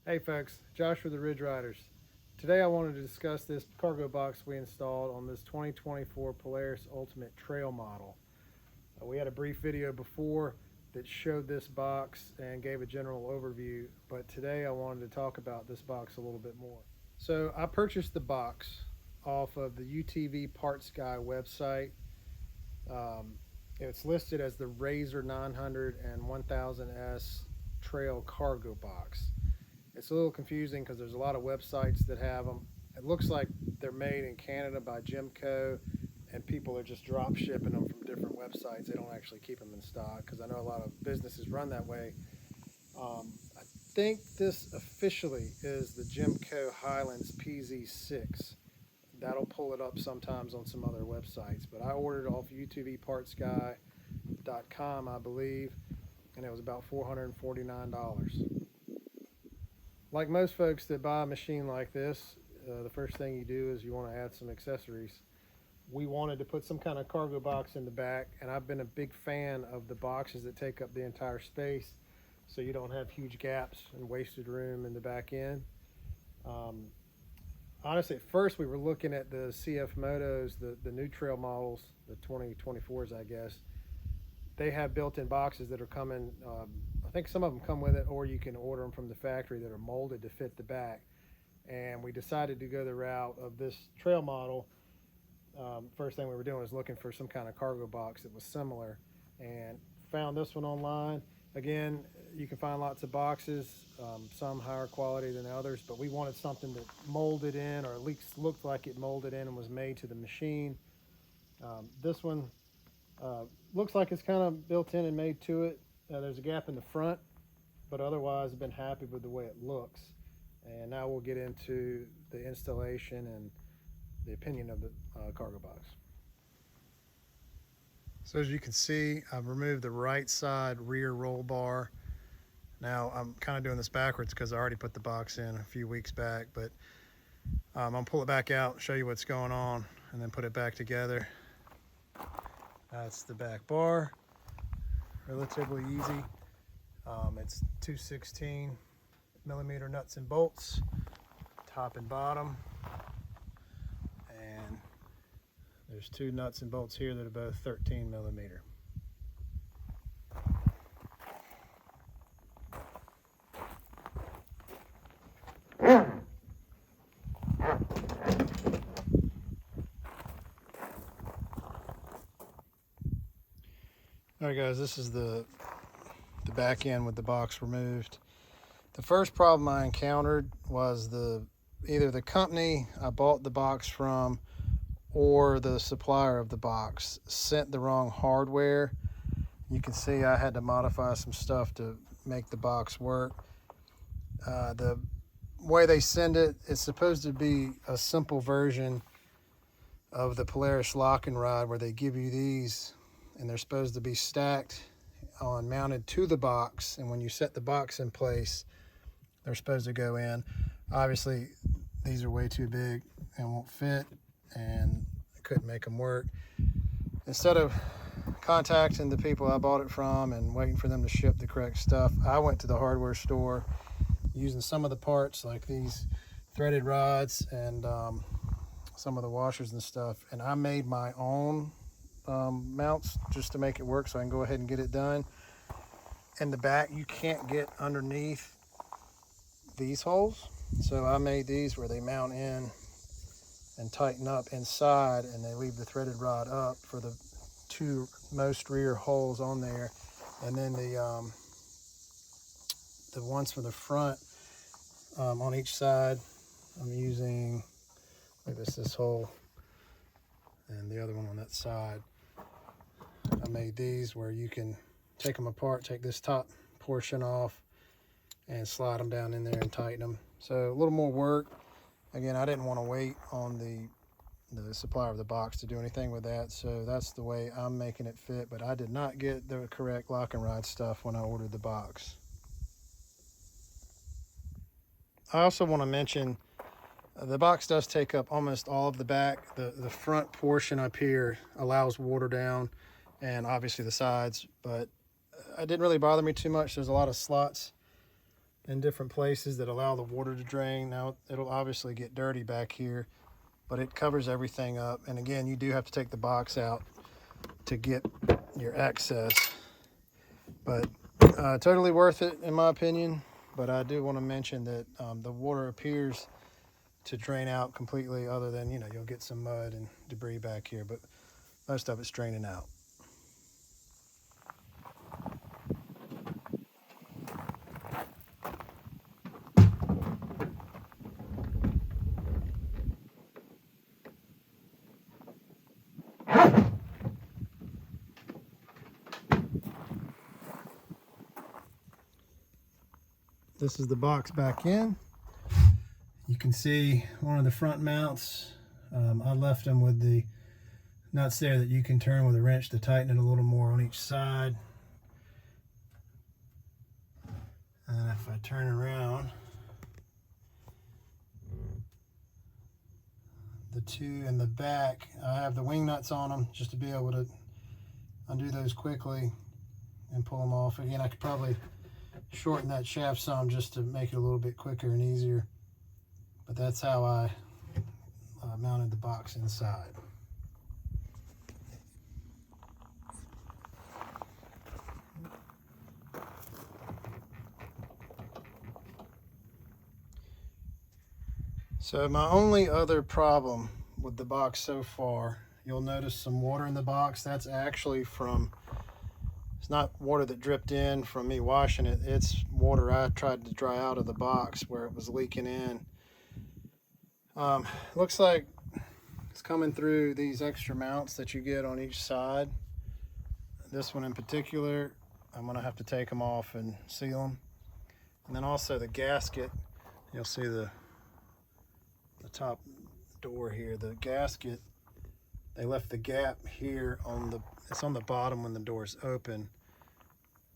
Hey folks, Josh with the Ridge Riders. Today I wanted to discuss this cargo box we installed on this 2024 Polaris Ultimate Trail model. We had a brief video before that showed this box and gave a general overview, but today I wanted to talk about this box a little bit more. So I purchased the box off of the UTV Parts Guy website. Um, it's listed as the RZR 900 and 1000S Trail cargo box. It's a little confusing because there's a lot of websites that have them. It looks like they're made in Canada by JEMCO, and people are just drop shipping them from different websites. They don't actually keep them in stock because I know a lot of businesses run that way. I think this officially is the JEMCO HIGHLANDS PZ6. That'll pull it up sometimes on some other websites, but I ordered it off UTVPartsGuy.com, I believe, and it was about $449. Like most folks that buy a machine like this, the first thing you do is you want to add some accessories. We wanted to put some kind of cargo box in the back, and I've been a big fan of the boxes that take up the entire space so you don't have huge gaps and wasted room in the back end. Um, Honestly, at first we were looking at the CF Motos, the new trail models, the 2024s, I guess. They have built-in boxes that are coming. I think some of them come with it, or you can order them from the factory that are molded to fit the back. And we decided to go the route of this trail model. First thing we were doing was looking for some kind of cargo box that was similar, and found this one online. Again, you can find lots of boxes, some higher quality than others, but we wanted something that molded in, or at least looked like it molded in and was made to the machine. This one looks like it's kind of built in and made to it. There's a gap in the front, but otherwise I've been happy with the way it looks. And now we'll get into the installation and the opinion of the cargo box. So as you can see, I've removed the right side rear roll bar. Now I'm kind of doing this backwards because I already put the box in a few weeks back, but I'm gonna pull it back out, show you what's going on, and then put it back together. That's the back bar, relatively easy. It's 216 millimeter nuts and bolts, top and bottom. And there's two nuts and bolts here that are both 13 millimeter. All right guys, this is the back end with the box removed. The first problem I encountered was either the company I bought the box from or the supplier of the box sent the wrong hardware. You can see I had to modify some stuff to make the box work. The way they send it, it's supposed to be a simple version of the Polaris lock and ride where they give you these and they're supposed to be stacked on, mounted to the box, and when you set the box in place, they're supposed to go in. Obviously, these are way too big and won't fit, and I couldn't make them work. Instead of contacting the people I bought it from and waiting for them to ship the correct stuff, I went to the hardware store using some of the parts like these threaded rods and some of the washers and stuff, and I made my own mounts just to make it work so I can go ahead and get it done. In the back, you can't get underneath these holes, so I made these where they mount in and tighten up inside, and they leave the threaded rod up for the two most rear holes on there, and then the ones for the front on each side. I'm using, like this hole and the other one on that side. I made these where you can take them apart, take this top portion off and slide them down in there and tighten them. So a little more work. Again, I didn't want to wait on the supplier of the box to do anything with that, so that's the way I'm making it fit, but I did not get the correct lock and ride stuff when I ordered the box. I also want to mention the box does take up almost all of the back. The front portion up here allows water down, and obviously the sides, but it didn't really bother me too much. There's a lot of slots in different places that allow the water to drain. Now it'll obviously get dirty back here, but it covers everything up. And again, you do have to take the box out to get your access, but totally worth it in my opinion. But I do want to mention that the water appears to drain out completely, other than, you know, you'll get some mud and debris back here, but most of it's draining out. This is the box back in. You can see one of the front mounts. I left them with the nuts there that you can turn with a wrench to tighten it a little more on each side. And if I turn around, the two in the back, I have the wing nuts on them just to be able to undo those quickly and pull them off. Again, I could probably shorten that shaft some just to make it a little bit quicker and easier, but that's how I mounted the box inside. So my only other problem with the box so far, you'll notice some water in the box. That's actually from, it's not water that dripped in from me washing it. It's water I tried to dry out of the box where it was leaking in. Looks like it's coming through these extra mounts that you get on each side. This one in particular, I'm gonna have to take them off and seal them. And then also the gasket, you'll see the top door here, the gasket, they left the gap here on the, it's on the bottom when the door's open,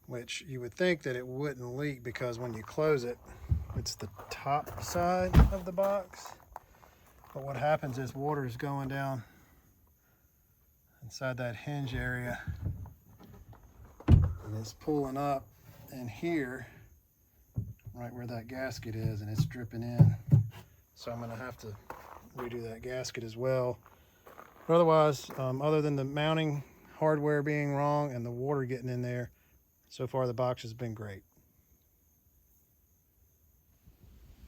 which you would think that it wouldn't leak because when you close it, it's the top side of the box. But what happens is water is going down inside that hinge area and it's pulling up in here, right where that gasket is, and it's dripping in. So I'm gonna have to redo that gasket as well. But otherwise, other than the mounting hardware being wrong and the water getting in there, so far the box has been great.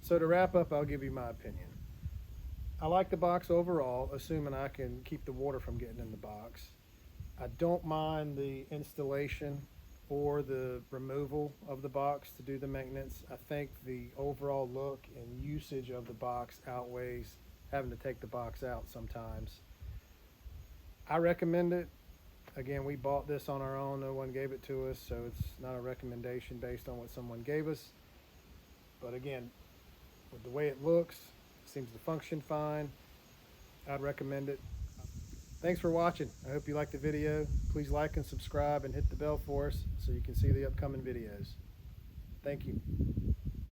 So to wrap up, I'll give you my opinion. I like the box overall, assuming I can keep the water from getting in the box. I don't mind the installation or the removal of the box to do the maintenance. I think the overall look and usage of the box outweighs having to take the box out sometimes. I recommend it. Again, we bought this on our own. No one gave it to us, so it's not a recommendation based on what someone gave us. But again, with the way it looks, it seems to function fine. I'd recommend it. Thanks for watching. I hope you liked the video. Please like and subscribe and hit the bell for us so you can see the upcoming videos. Thank you.